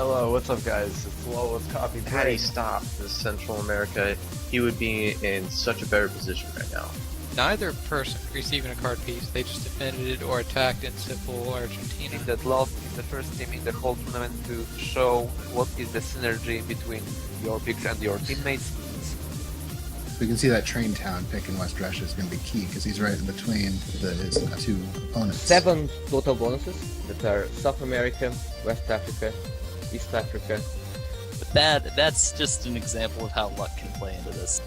Hello, what's up guys? It's Lowell's Coffee Had he Break. stopped in Central America, he would be in such a better position right now. Neither person receiving a card piece, they just defended or attacked in simple Argentina. That lost in the first team in the whole tournament to show what is the synergy between your picks and your teammates. We can see that train town pick in West Russia is going to be key because he's right in between his two opponents. 7 total bonuses that are South America, West Africa, East Africa. But that's just an example of how luck can play into this.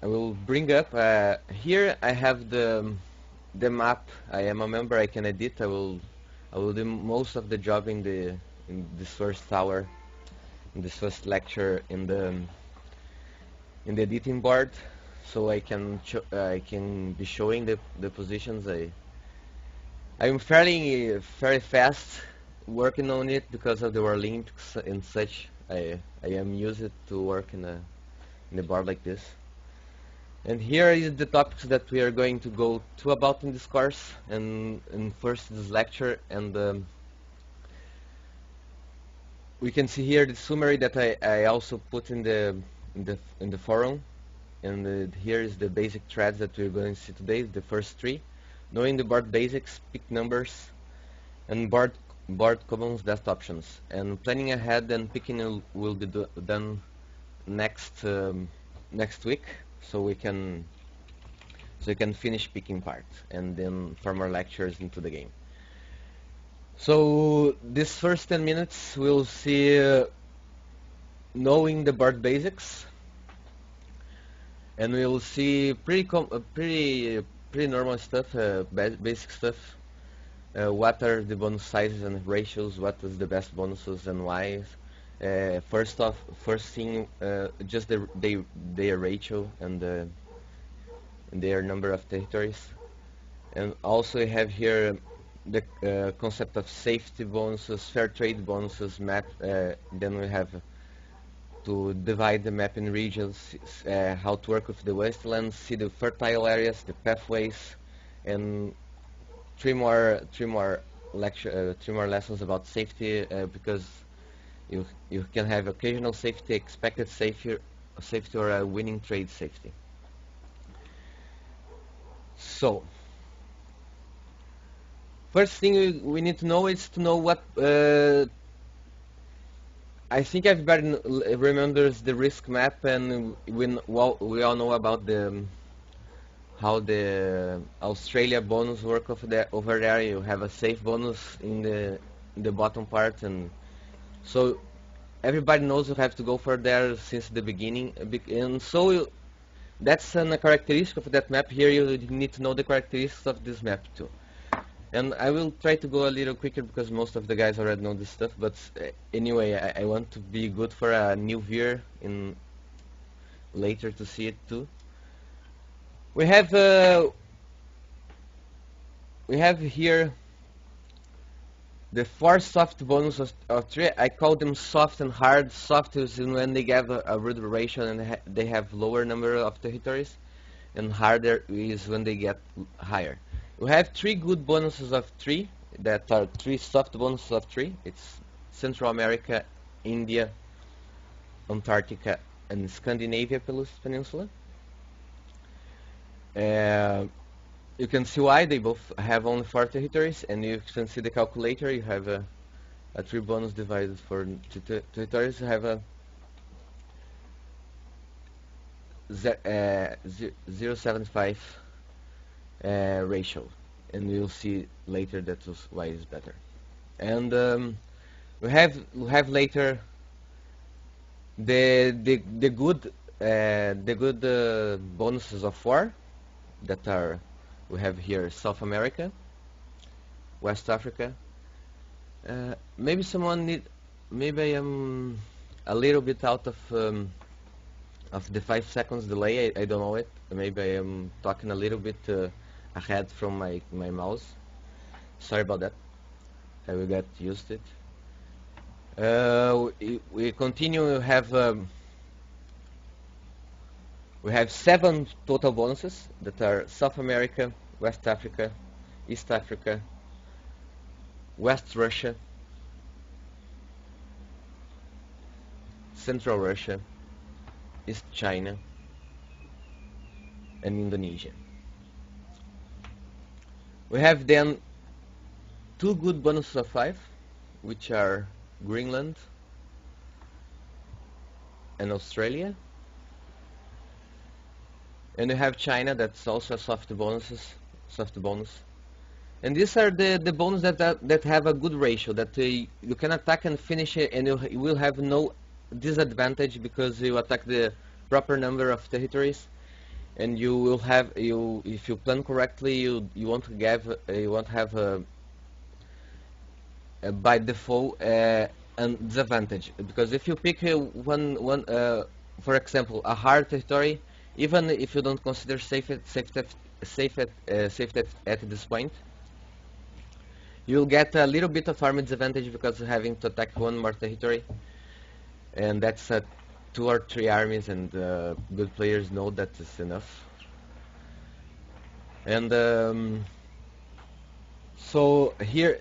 I will bring up here. I have the map. I am a member. I can edit. I will do most of the job in this first hour, in this first lecture in the editing board, so I can be showing the positions. I'm very fast working on it because of the Olympics and such. I am used to work in a board like this. And here is the topics that we are going to go to about in this course and first this lecture. And we can see here the summary that I also put in the forum. And here is the basic threads that we're going to see today. The first 3: knowing the board basics, pick numbers, and board commons, best options. And planning ahead and picking will be done next week. So we can finish picking part and then form our lectures into the game. So this first 10 minutes we'll see knowing the board basics, and we'll see pretty normal stuff, basic stuff. What are the bonus sizes and ratios? What is the best bonuses and why? First thing, just their ratio and their number of territories, and also we have here the concept of safety bonuses, fair trade bonuses, map. Then we have to divide the map in regions, how to work with the wastelands, see the fertile areas, the pathways, and three more lessons about safety, because you can have occasional safety, expected safety, or a winning trade safety. So, first thing we need to know is to know what. I think everybody remembers the risk map, and we all know about how the Australia bonus work over there. You have a safe bonus in the bottom part, and so everybody knows you have to go for there since the beginning, and so that's a characteristic of that map. Here you need to know the characteristics of this map too. And I will try to go a little quicker because most of the guys already know this stuff, but anyway, I want to be good for a new viewer later to see it too. We have here the 4 soft bonuses of 3. I call them soft and hard. Soft is when they have a rude duration and they have lower number of territories, and harder is when they get higher. We have 3 good bonuses of 3 that are 3 soft bonuses of 3. It's Central America, India, Antarctica, and Scandinavia Peninsula. You can see why they both have only 4 territories, and you can see the calculator. You have a 3 bonus divided for 2 territories. You have a 0.75 ratio, and we'll see later that why is better. And we have later the good bonuses of 4 that are. We have here South America, West Africa. Maybe maybe I am a little bit out of the 5 seconds delay. I don't know it. Maybe I am talking a little bit ahead from my mouse. Sorry about that. I will get used to it. We continue. We have We have 7 total bonuses that are South America, West Africa, East Africa, West Russia, Central Russia, East China, and Indonesia. We have then 2 good bonuses of 5, which are Greenland and Australia. And we have China, that's also a soft bonus. And these are the bonus that have a good ratio, that you can attack and finish it, and you will have no disadvantage because you attack the proper number of territories, and you will have if you plan correctly, you won't have by default an disadvantage, because if you pick one for example a hard territory, even if you don't consider safe at this point, you'll get a little bit of army disadvantage because of having to attack one more territory, and that's 2 or 3 armies, and good players know that is enough. And so here,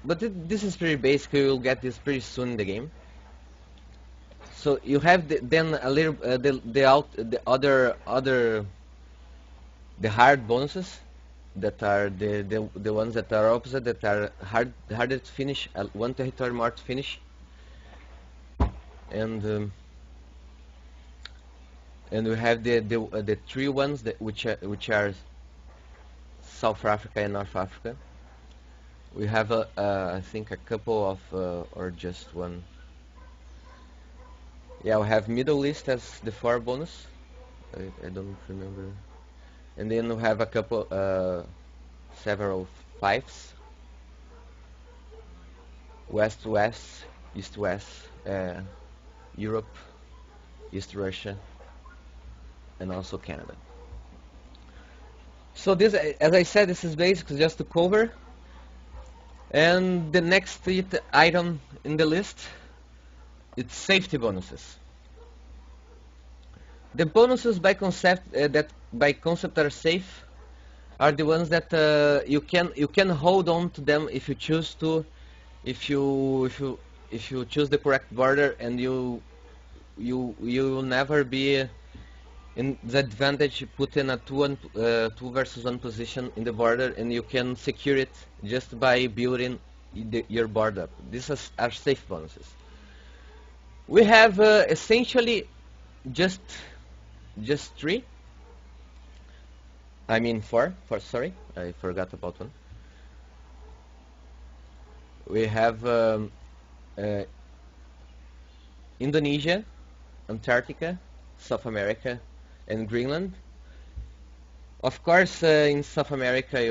but this is pretty basic. You will get this pretty soon in the game. So you have then a little the hard bonuses, that are the ones that are opposite, that are harder to finish, 1 territory more to finish, and we have the 3 ones which are South Africa and North Africa. We have I think a couple of or just one. Yeah, we have Middle East as the 4 bonus. I don't remember. And then we have a couple, several 5s. West-West, East-West, Europe, East Russia, and also Canada. So this, as I said, this is basically just to cover. And the next item in the list, it's safety bonuses. The bonuses by concept are safe are the ones that you can hold on to them if you choose to, if you choose the correct border, and you will never be in the advantage put in a 2 versus 1 position in the border, and you can secure it just by building your border up. These are safe bonuses. We have essentially just 3. I mean 4. Sorry, I forgot about one. We have Indonesia, Antarctica, South America, and Greenland. Of course, in South America,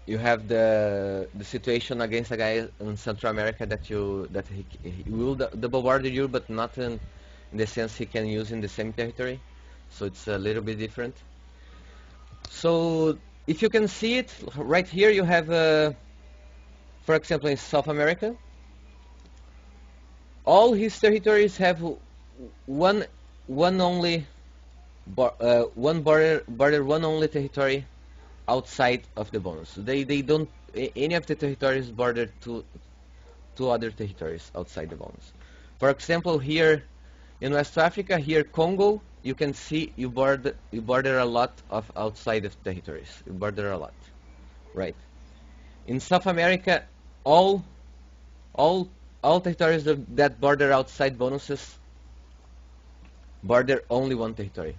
you have the situation against a guy in Central America that he will double border you, but not in the sense he can use in the same territory. So it's a little bit different. So if you can see it right here, you have, for example, in South America, all his territories have one only territory outside of the bonus. They don't, any of the territories border to other territories outside the bonus. For example, here in West Africa, here Congo, you can see you border a lot of outside of territories. You border a lot, right? In South America, all territories that border outside bonuses border only 1 territory.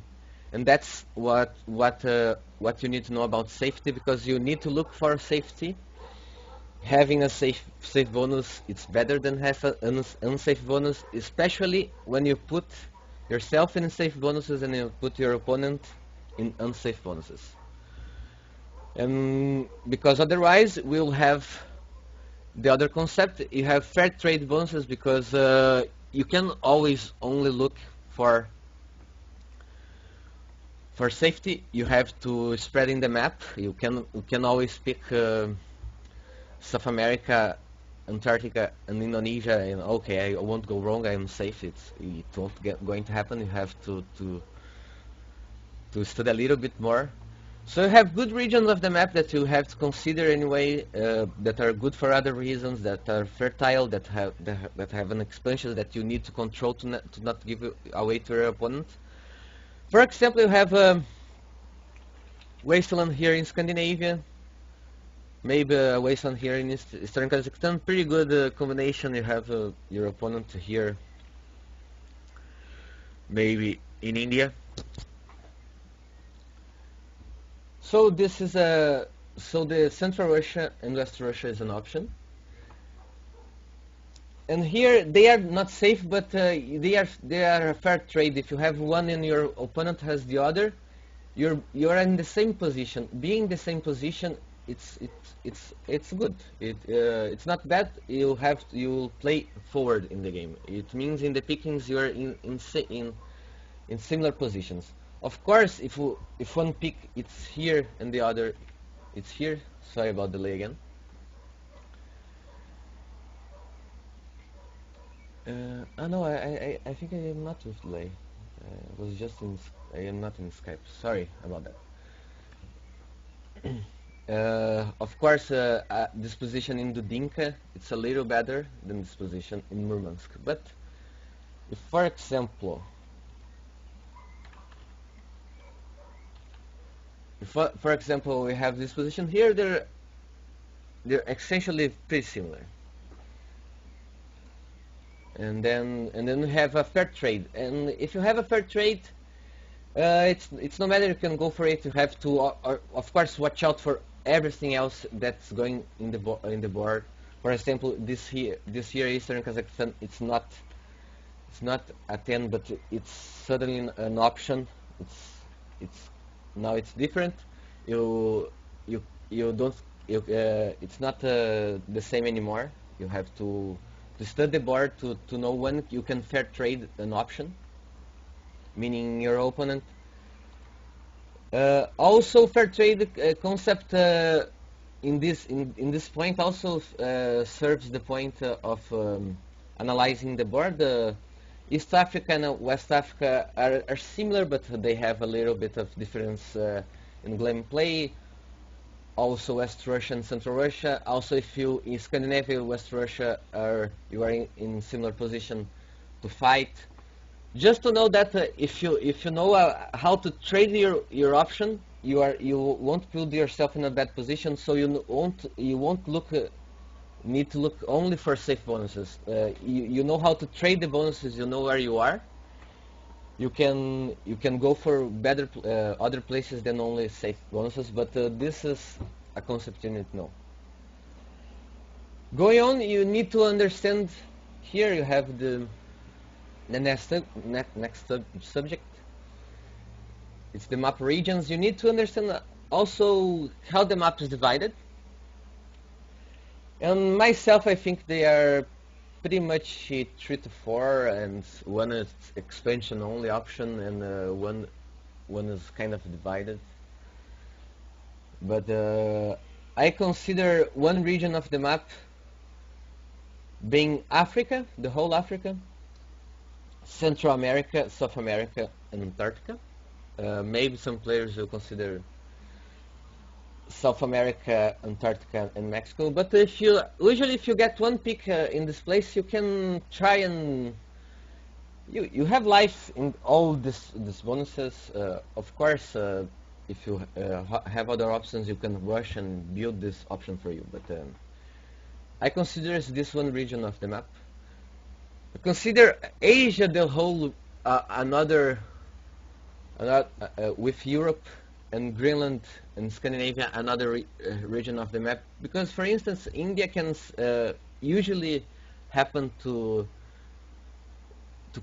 And that's what you need to know about safety, because you need to look for safety. Having a safe bonus, it's better than have an unsafe bonus, especially when you put yourself in safe bonuses and you put your opponent in unsafe bonuses. And because otherwise we'll have the other concept. You have fair trade bonuses, because you can always only look for safety. You have to spread in the map. You can always pick South America Antarctica and Indonesia, and okay, I won't go wrong. I am safe. It won't going to happen. You have to study a little bit more. So you have good regions of the map that you have to consider anyway, that are good for other reasons, that are fertile, that have an expansion that you need to control to not give away to your opponent. For example, you have Wasteland here in Scandinavia, maybe a Wasteland here in Eastern Kazakhstan. Pretty good combination. You have your opponent here, maybe in India. So this is so the Central Russia and West Russia is an option. And here they are not safe, but they are a fair trade. If you have one and your opponent has the other, you're in the same position. Being the same position, it's good. It's not bad. You'll play forward in the game. It means in the pickings you're in similar positions. Of course, if one pick it's here and the other it's here. Sorry about delay again. No, I think I am not with delay. Was just I am not in Skype. Sorry about that. Of course, this position in Dunga, it's a little better than this position in Murmansk. But if, for example, we have this position here, they're essentially pretty similar. And then we have a fair trade. And if you have a fair trade, it's no matter, you can go for it. You have to, of course, watch out for everything else that's going in the board. For example, this here Eastern Kazakhstan, it's not a 10, but it's suddenly an option. Now it's different. It's not the same anymore. You have to study the board to know when you can fair trade an option, meaning your opponent. Also, fair trade concept in this point also serves the point of analyzing the board. East Africa and West Africa are similar, but they have a little bit of difference in gameplay. Also, West Russia and Central Russia. Also, if you in Scandinavia, West Russia you are in similar position to fight. Just to know that if you know how to trade your option, you won't put yourself in a bad position. So you won't need to look only for safe bonuses. You know how to trade the bonuses. You know where you are. You can go for better other places than only safe bonuses. But this is a concept you need to know. Going on, you need to understand. Here you have the next subject. It's the map regions. You need to understand also how the map is divided. And myself, I think they are pretty much 3 to 4, and one is expansion only option, and one is kind of divided. But I consider one region of the map being Africa, the whole Africa, Central America, South America, and Antarctica. Maybe some players will consider South America, Antarctica, and Mexico. But if you get one pick in this place, you can try and you have life in all these bonuses. Of course, if you have other options, you can rush and build this option for you. But I consider this one region of the map. Consider Asia the whole, with Europe and Greenland and Scandinavia, another region of the map. Because, for instance, India can usually happen to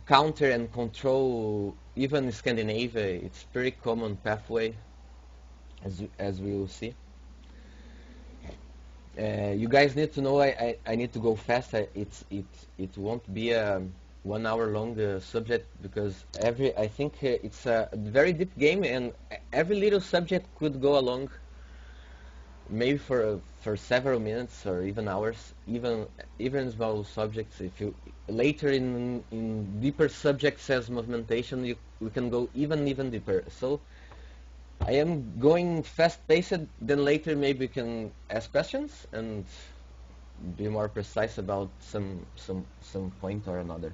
counter and control even Scandinavia. It's pretty common pathway, as we will see. You guys need to know I need to go fast. It won't be a 1 hour long subject, because I think it's a very deep game, and every little subject could go along maybe for several minutes or even hours, even small subjects. If you later in deeper subjects as movimentation, we can go even deeper. So I am going fast paced. Then later maybe we can ask questions and be more precise about some point or another.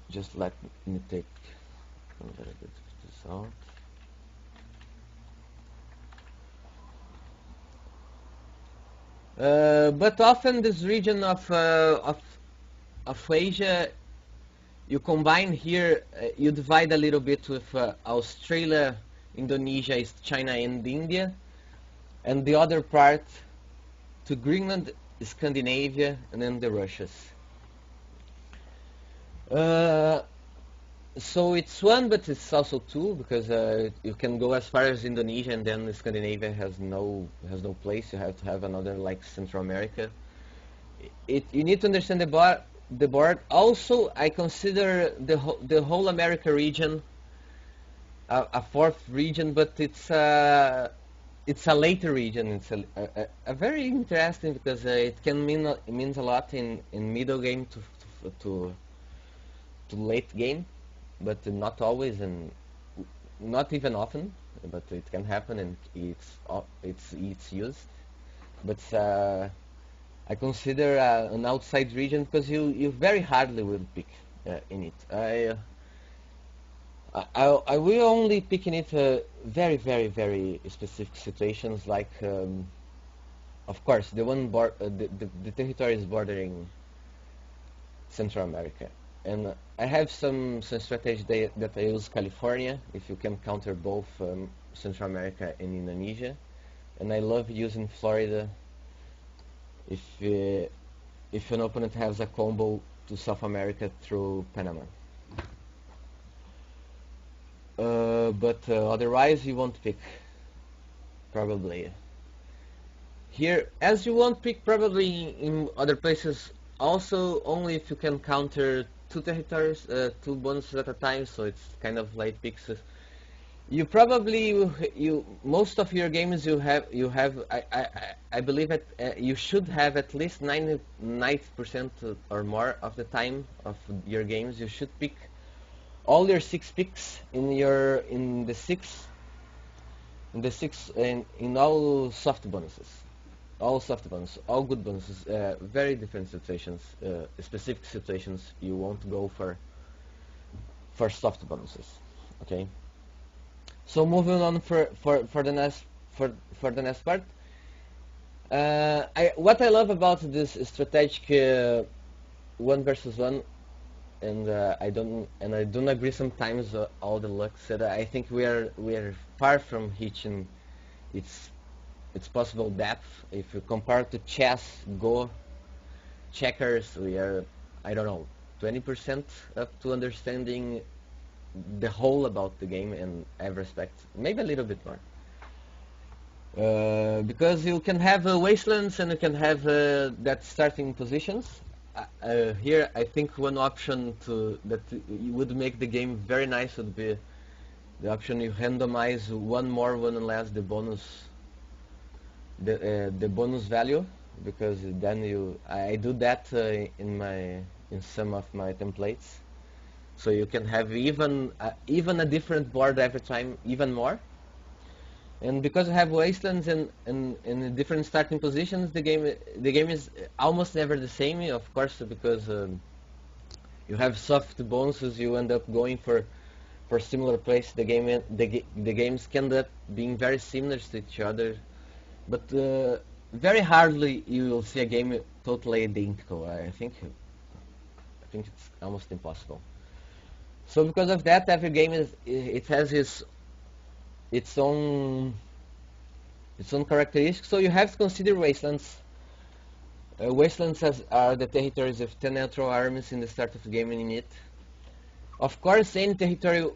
Just let me take a little bit of this out. But often this region of Asia, you combine here, you divide a little bit with Australia, Indonesia, China, and India, and the other part to Greenland, Scandinavia, and then the Russias. So it's one, but it's also two, because you can go as far as Indonesia, and then Scandinavia has no place. You have to have another like Central America. You need to understand the board. Also, I consider the whole America region a fourth region, but it's a later region. It's a very interesting because it can means a lot in middle game to late game, but not always and not even often. But it can happen, and it's used. But I consider an outside region because you very hardly will pick in it. I will only pick in it very specific situations, like of course the territory is bordering Central America, and I have some strategy that I use California, if you can counter both Central America and Indonesia, and I love using Florida if an opponent has a combo to South America through Panama. But otherwise you won't pick probably here, as you won't pick probably in other places also, only if you can counter two territories, two bonuses at a time, so it's kind of light picks. You probably most of your games you have I believe you should have at least 90% or more of the time of your games you should pick all your 6 picks in all soft bonuses, all good bonuses. Very different situations, specific situations you won't go for soft bonuses. Okay. So moving on for the next part. What I love about this strategic 1 versus 1, and I don't agree sometimes all the luck said. I think we are far from reaching its possible depth. If you compare to chess, Go, checkers, we are, I don't know, 20% up to understanding the whole about the game in every respect, maybe a little bit more. Because you can have wastelands and you can have that starting positions. Here, I think one option that would make the game very nice would be the option you randomize one more, one less the bonus value, because then I do that in some of my templates. So you can have even a different board every time, even more. And because you have wastelands and different starting positions, the game is almost never the same. Of course, because you have soft bonuses, you end up going for similar place. The games can end up being very similar to each other, but very hardly you will see a game totally identical. I think it's almost impossible. So because of that, every game has its own characteristics. So you have to consider wastelands. Wastelands are the territories of 10 neutral armies in the start of the game in it. Of course, any territory,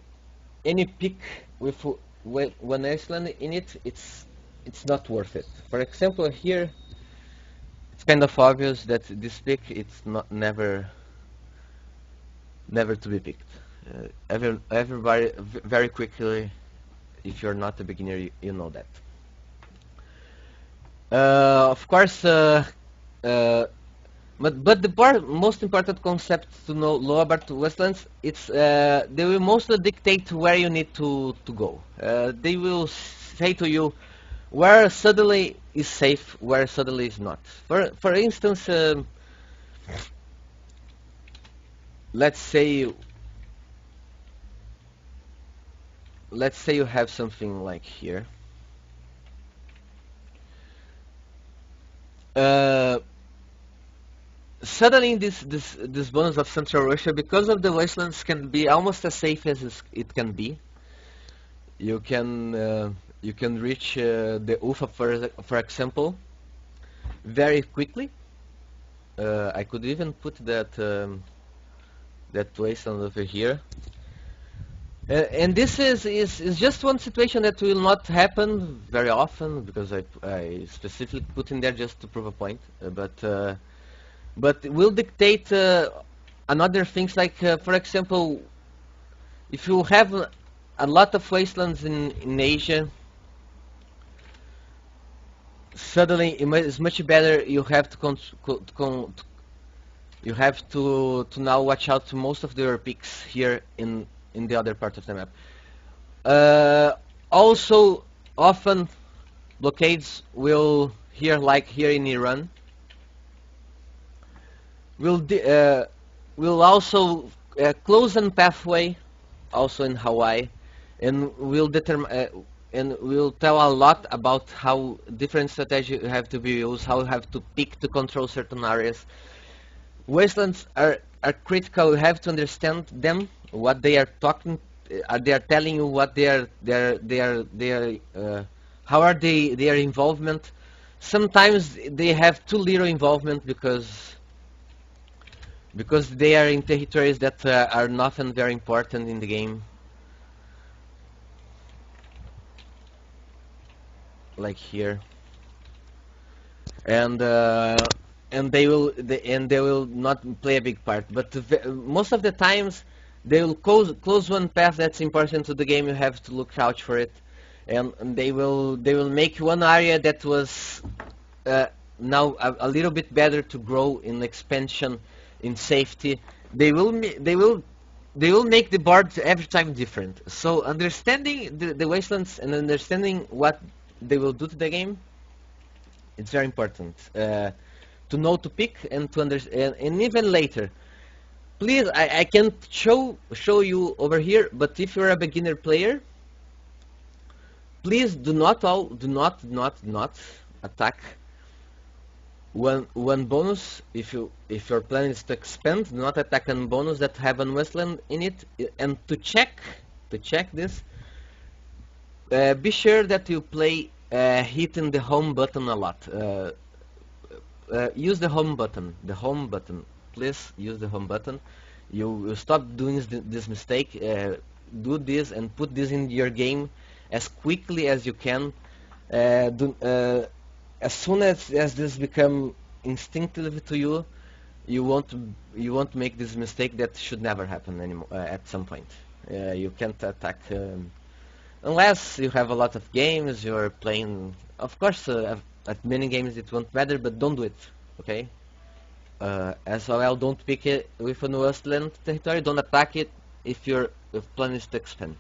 any pick with one wasteland in it, it's not worth it. For example, here it's kind of obvious that this pick it's never to be picked. Everybody very quickly, if you're not a beginner, you know that. Of course, but the most important concept to know about Westlands, it's they will mostly dictate where you need to go. They will say to you where suddenly is safe, where suddenly is not. For instance, let's say you have something like here. Suddenly, this bonus of Central Russia, because of the wastelands, can be almost as safe as it can be. You can reach the Ufa, for example, very quickly. I could even put that that wasteland over here. And this is just one situation that will not happen very often, because I specifically put in there just to prove a point. But will dictate another things like, for example, if you have a lot of wastelands in Asia, suddenly it's much better. You have to now watch out to most of your peaks here in the other part of the map. Also, often blockades will like here in Iran, will also close a pathway, also in Hawaii, and will determine and will tell a lot about how different strategies have to be used, how you have to pick to control certain areas. Wastelands are critical. You have to understand them, what they are talking, they are telling you, what how are their involvement. Sometimes they have too little involvement because they are in territories that are not very important in the game, like here, and they will not play a big part. But most of the times they will close one path that's important to the game. You have to look out for it, and they will make one area that was now a little bit better to grow in expansion, in safety. They will make the board every time different. So understanding the wastelands and understanding what they will do to the game, it's very important to know to pick and to understand. And even later, please, I can't show you over here, but if you're a beginner player, please do not attack one bonus. If your plan is to expand, do not attack a bonus that have a wasteland in it. And to check this, be sure that you play hitting the home button a lot. Use the home button. Please use the home button. You stop doing this mistake. Do this and put this in your game as quickly as you can. As soon as this become instinctive to you, you won't make this mistake that should never happen anymore. At some point, you can't attack unless you have a lot of games. You're playing, of course. At many games it won't matter, but don't do it. Okay. As well, don't pick it with a wasteland territory. Don't attack it if your plan is to expand.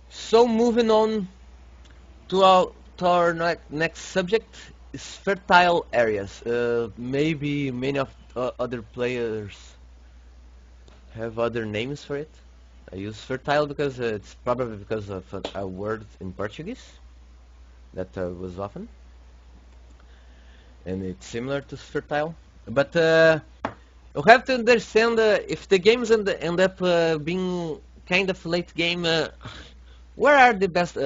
So moving on to our next subject is fertile areas. Maybe many of other players have other names for it. I use fertile because it's probably because of a word in Portuguese that was often, and it's similar to fertile. But you have to understand if the games end up being kind of late game. Where are the best?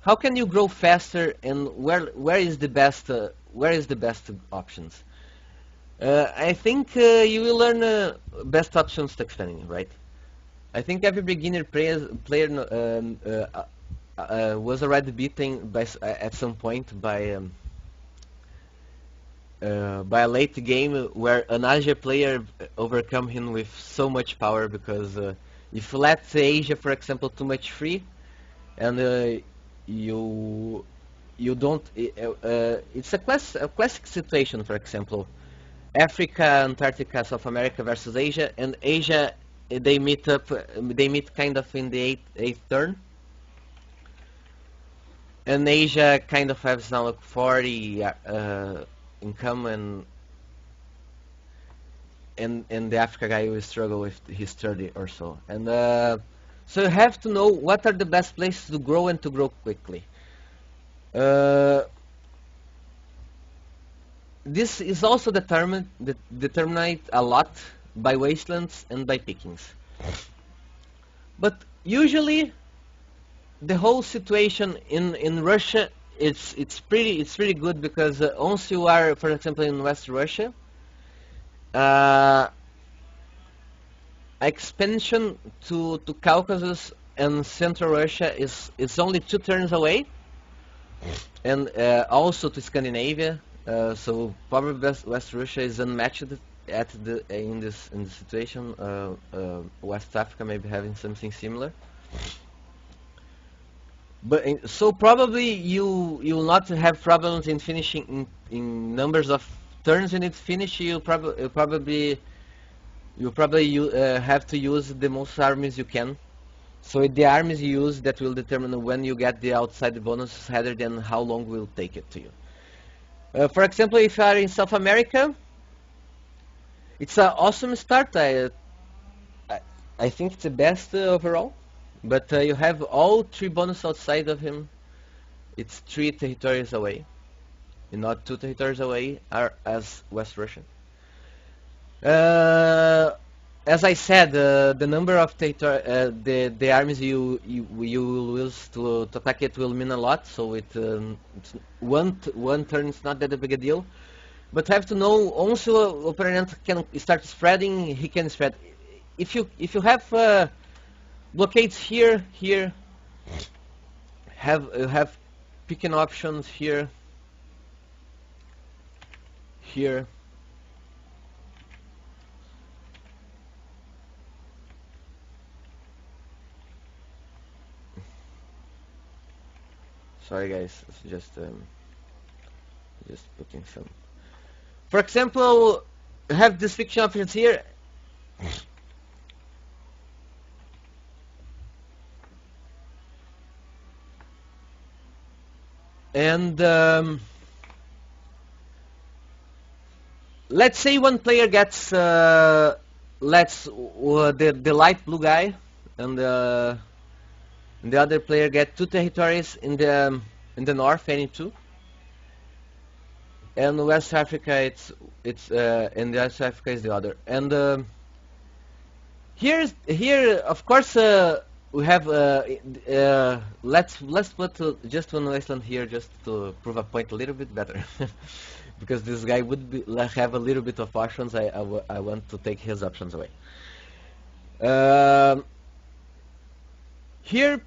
How can you grow faster, and where is the best options? I think you will learn best options to expanding, right? I think every beginner player was already beaten at some point by a late game where an Asia player overcome him with so much power, because if you let Asia, for example, too much free, and you don't. It's a classic situation. For example, Africa, Antarctica, South America versus Asia, and Asia they meet up. They meet kind of in the eighth turn, and Asia kind of has now like 40 income, and the Africa guy will struggle with his 30 or so. And so you have to know what are the best places to grow and to grow quickly. This is also determined a lot by wastelands and by pickings. But usually, the whole situation in Russia it's pretty good because once you are, for example, in West Russia, expansion to Caucasus and Central Russia is only 2 turns away, and also to Scandinavia. So probably West Russia is unmatched in this situation. West Africa maybe having something similar. But so probably you will not have problems in finishing in numbers of turns in its finish. You probably have to use the most armies you can. So it's the armies you use that will determine when you get the outside bonuses rather than how long will take it to you. For example, if you are in South America, it's an awesome start. I think it's the best overall. But you have all 3 bonus outside of him. It's 3 territories away, and not 2 territories away as West Russia. As I said, the number of the armies you will use to attack it will mean a lot. So it's one turn is not that big a deal. But have to know once your opponent can start spreading, he can spread. If you have blockades here, have picking options here. Sorry guys, it's just putting some. For example, have this fiction options here. And let's say one player gets the light blue guy, and the other player get 2 territories in the north, any 2. And West Africa, and West Africa is the other. And here of course we have let's put just one wasteland here just to prove a point a little bit better, because this guy would have a little bit of options. I want to take his options away. Here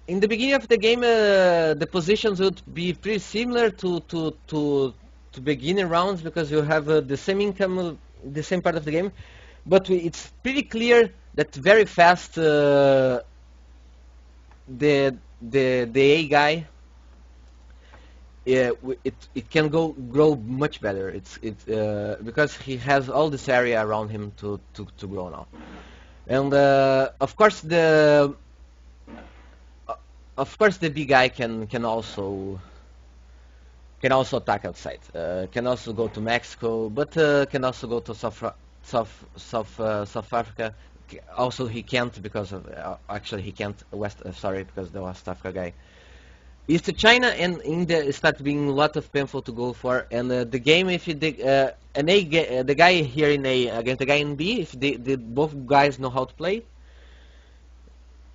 in the beginning of the game, the positions would be pretty similar to beginning rounds because you have the same income, the same part of the game. But it's pretty clear that very fast the A guy it can grow much better. It's because he has all this area around him to grow now, and of course the big guy can also attack outside. Can also go to Mexico, but can also go to South Africa. Also, he can't because of actually he can't because the West Africa guy is to China, and India start being a lot of painful to go for. And the game, if you the guy here in A against the guy in B, if both guys know how to play,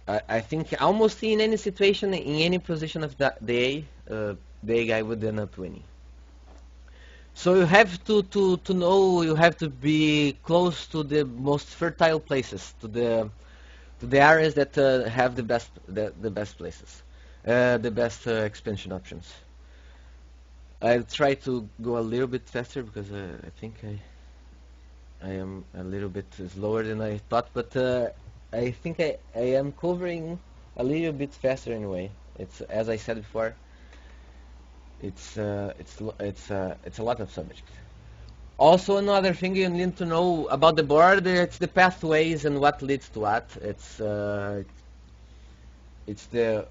I think almost in any situation, in any position of the A guy would end up winning. So you have to know, you have to be close to the most fertile places, to the areas that have the best places, the best expansion options. I'll try to go a little bit faster because I think I am a little bit slower than I thought, but I think I am covering a little bit faster anyway. It's as I said before. It's a lot of subjects. Also, another thing you need to know about the board, it's the pathways and what leads to what. It's the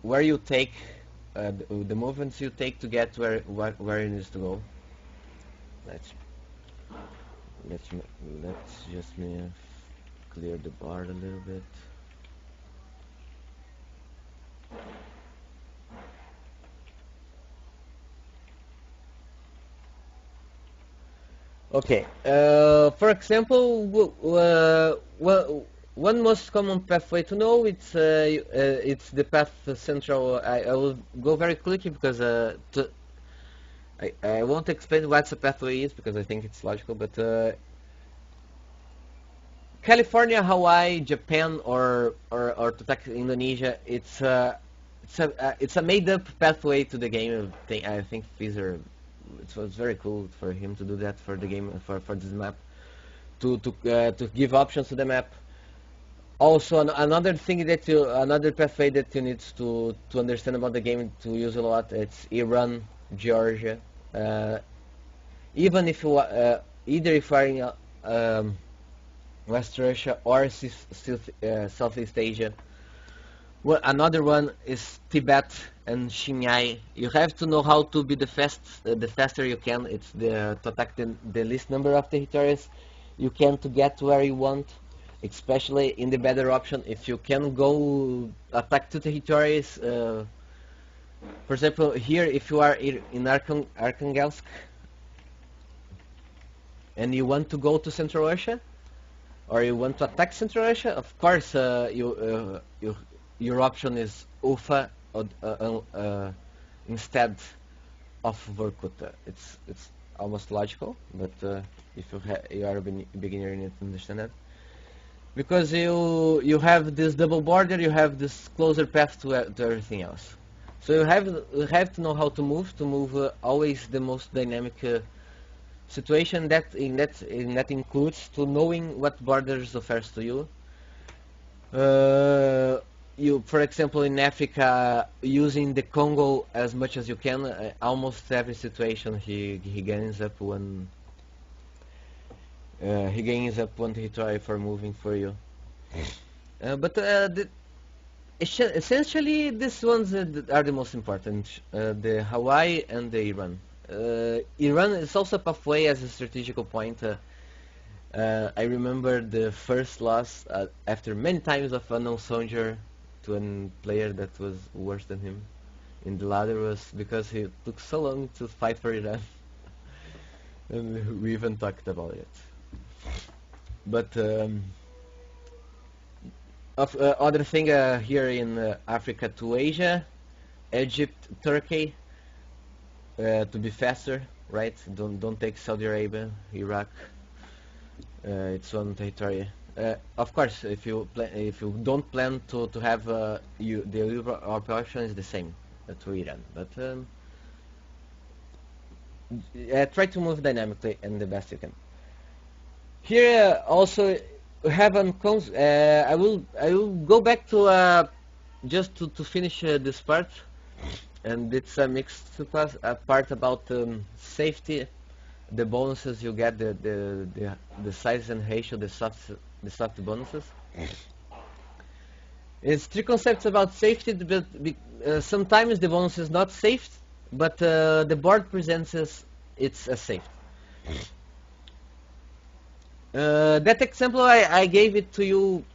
where you take the movements you take to get where it needs to go. Let's just clear the board a little bit. Okay. For example, one most common pathway to know it's the path central. I will go very quickly because I won't explain what a pathway is because I think it's logical. But California, Hawaii, Japan, or to take Indonesia, it's a made-up pathway to the game. I think these are. It was very cool for him to do that for the game for this map, to give options to the map. Also, another pathway that you need to understand about the game to use a lot. It's Iran, Georgia. Even if you either if you are in West Russia or Southeast Asia. Well, another one is Tibet and Xinjiang. You have to know how to be the faster you can. It's to attack the least number of territories you can to get where you want. Especially in the better option, if you can go attack 2 territories. For example, here, if you are in Arkhangelsk and you want to go to Central Russia, or you want to attack Central Russia, of course, your option is Ufa instead of Vorkuta. It's almost logical, but if you are a beginner, you need to understand that. Because you have this double border, you have this closer path to everything else. So you have to know how to move always the most dynamic situation. That includes to knowing what borders offers to you. For example, in Africa, using the Congo as much as you can. Almost every situation he gains up one. He gains up 1 territory for moving for you. But essentially, these ones are the most important. The Hawaii and the Iran. Iran is also a pathway as a strategical point. I remember the first loss after many times of unknown soldier to a player that was worse than him in the ladder was because he took so long to fight for Iran. And we even talked about it. But other thing here in Africa to Asia, Egypt, Turkey, to be faster, right? Don't take Saudi Arabia, Iraq. It's one territory. Of course, if you don't plan to have the operation is the same to Iran, but try to move dynamically and the best you can. Here also have I will go back to just to finish this part, and it's a mixed part about safety, the bonuses you get, the size and ratio, the soft bonuses. It's 3 concepts about safety, but sometimes the bonus is not safe, but the board presents it's a safe. That example I gave it to you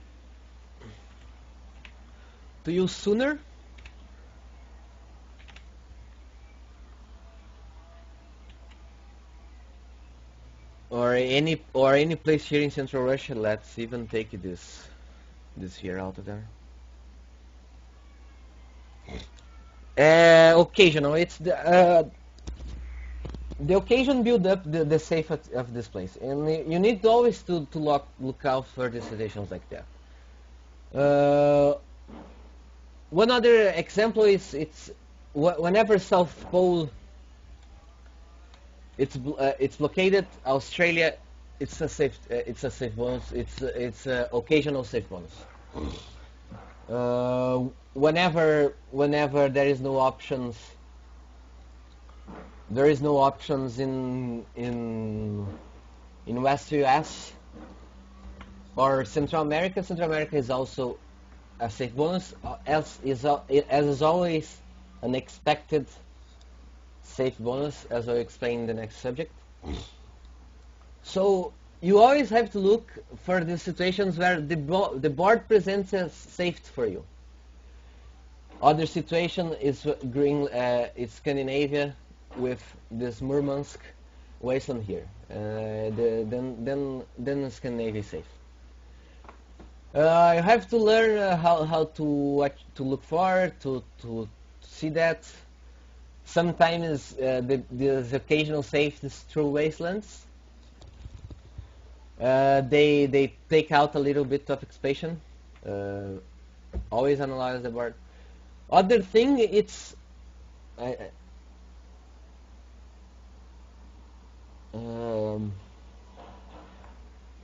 sooner. Or any place here in Central Russia. Let's even take this here out of there. Occasional. It's the occasion build up the safe of this place, and you need always to look out for the situations like that. One other example is whenever South Pole it's blockaded, Australia, it's a safe bonus. It's a occasional safe bonus. Whenever there is no options in West US or Central America. Central America is also a safe bonus, as is always an expected safe bonus, as I'll explain in the next subject. So you always have to look for the situations where the board presents a safety for you. Other situation is it's Scandinavia with this Murmansk wasteland here. Then Scandinavia is safe. You have to learn how to look for to see that. Sometimes there's occasional safeties through wastelands. They take out a little bit of expansion. Always analyze the board. Other thing, it's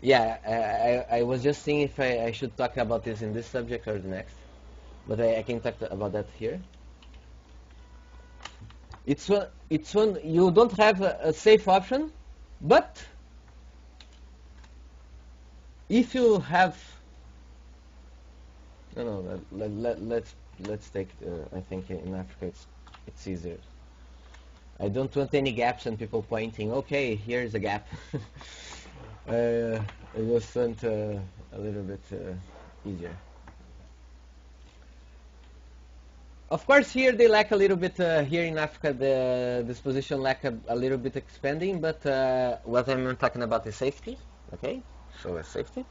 yeah, I was just seeing if I should talk about this in this subject or the next, but I can talk about that here. It's one you don't have a safe option, but if you have let's take I think in Africa it's easier. I don't want any gaps and people pointing, okay, here's a gap. I just want a little bit easier. Of course, here they lack a little bit. Here in Africa, this position lack a little bit expanding, but what I'm talking about is safety. Okay, so safety.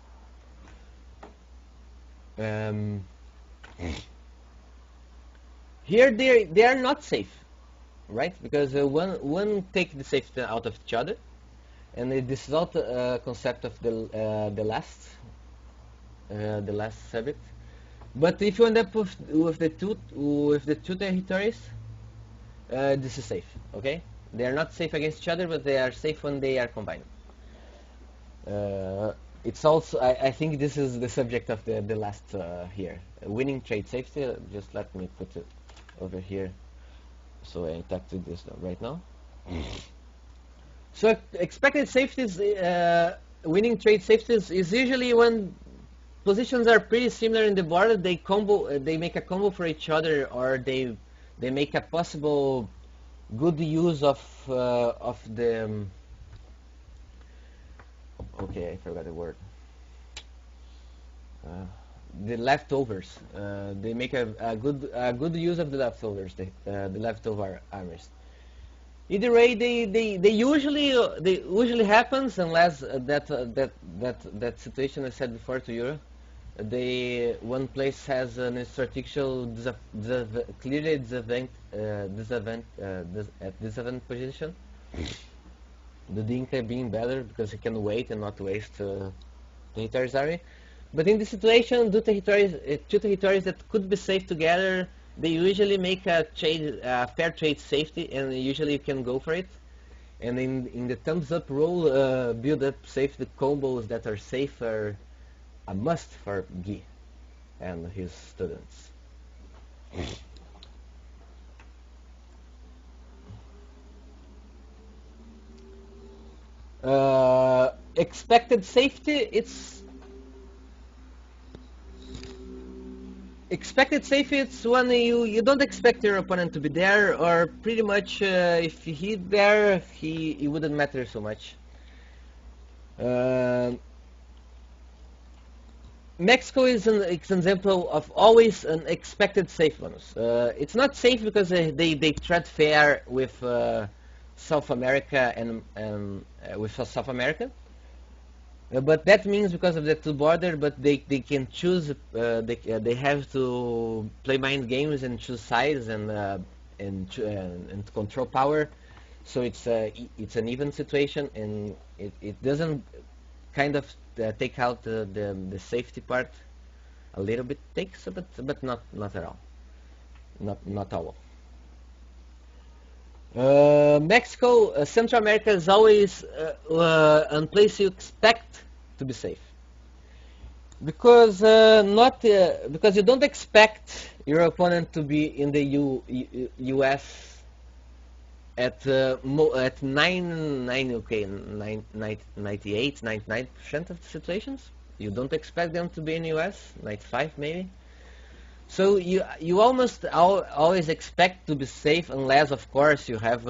Here they are not safe, right? Because one take the safety out of each other, and this is not a concept of the last subject. But if you end up with the two territories, this is safe. Okay, they are not safe against each other, but they are safe when they are combined. It's also I think this is the subject of the last here, winning trade safety. Just let me put it over here, so I talk to this right now. So expected safeties, winning trade safeties is usually when positions are pretty similar in the board. They make a combo for each other, or they make a possible good use of the. Okay, I forgot the word. The leftovers. They make a good use of the leftovers. The leftover armies. Either way, they usually happens unless that situation I said before to you. One place has an strategical clearly disadvantage position. The Dinka being better because he can wait and not waste territories area. But in this situation, two territories that could be safe together, they usually make a fair trade safety, and usually you can go for it. And in the thumbs up rule, build up safety combos that are safe are a must for Guy and his students. Expected safety, it's when you don't expect your opponent to be there, or pretty much if he's there, it wouldn't matter so much. Mexico is an example of always an expected safe bonus. It's not safe because they tread fair with South America and with South America. But that means because of the two border, but they can choose. They have to play mind games and choose sides and control power. So it's an even situation, and it doesn't kind of take out the safety part. A little bit takes, but not at all. Not all. Mexico, Central America is always a place you expect to be safe. Because because you don't expect your opponent to be in the US at at 99% of the situations. You don't expect them to be in US, 95 maybe. So you almost always expect to be safe, unless of course you have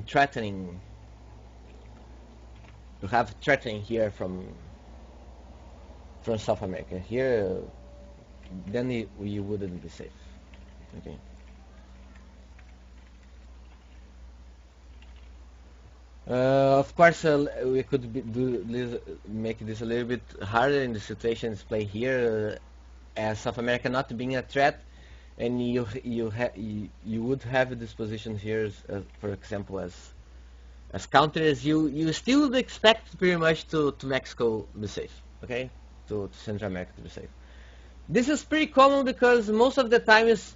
threatening. You have threatening here from South America. Here, then you wouldn't be safe. Okay. Of course, we could make this a little bit harder in the situations play here, as South America not being a threat, and you would have this position here, for example, as counters. You still would expect pretty much to Mexico be safe, okay, to Central America to be safe. This is pretty common because most of the time is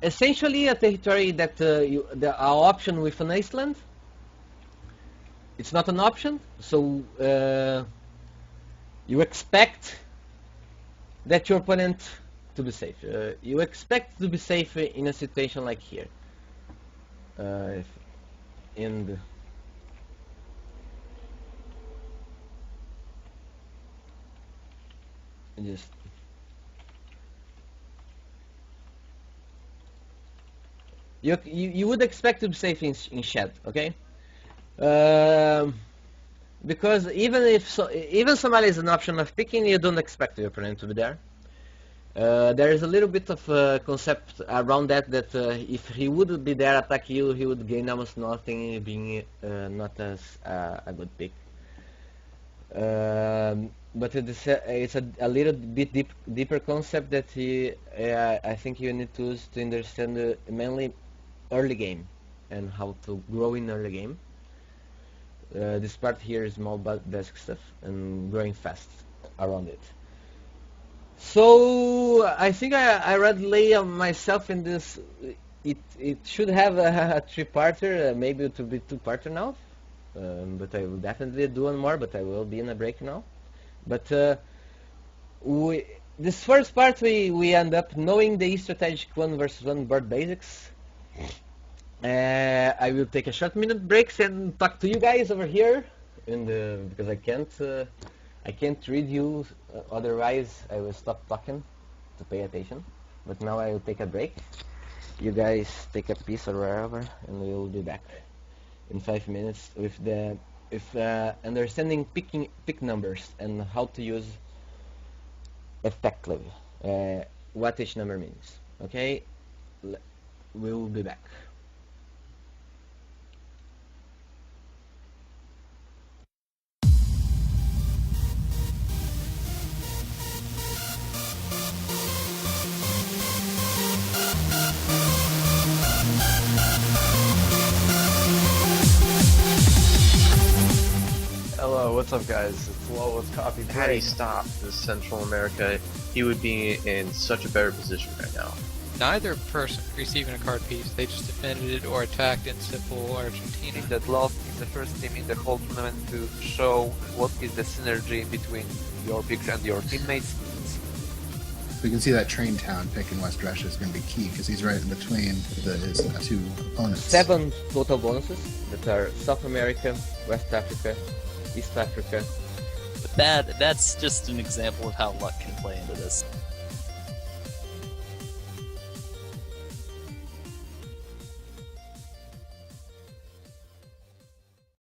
essentially a territory that there are option with an Iceland. It's not an option, so you expect that your opponent to be safe. You expect to be safe in a situation like here. Just you would expect to be safe in shed, okay? Because even Somalia is an option of picking, you don't expect your opponent to be there. There is a little bit of concept around that if he would be there attack you, he would gain almost nothing, being not as a good pick. But it's a little bit deeper concept that I think you need to use to understand mainly early game and how to grow in early game. This part here is more basic stuff and growing fast around it. So I think I read lay myself in this. It should have a three-parter, maybe it will be two-parter now. But I will definitely do one more, but I will be in a break now. But this first part we end up knowing the strategic 1v1 board basics. I will take a short minute breaks and talk to you guys over here, because I can't read you, otherwise I will stop talking to pay attention. But now I will take a break. You guys take a piece or wherever, and we will be back in 5 minutes with understanding pick numbers and how to use effectively what each number means. Okay, we will be back. Hello, what's up guys? It's Low with Coffee Had he Break. stopped in Central America, he would be in such a better position right now. Neither person receiving a card piece, they just defended it or attacked in simple Argentina. Team that lost is the first team in the whole tournament to show what is the synergy between your picks and your teammates. We can see that train town pick in West Russia is going to be key because he's right in between his two opponents. 7 total bonuses that are South America, West Africa, East Africa. But that's just an example of how luck can play into this.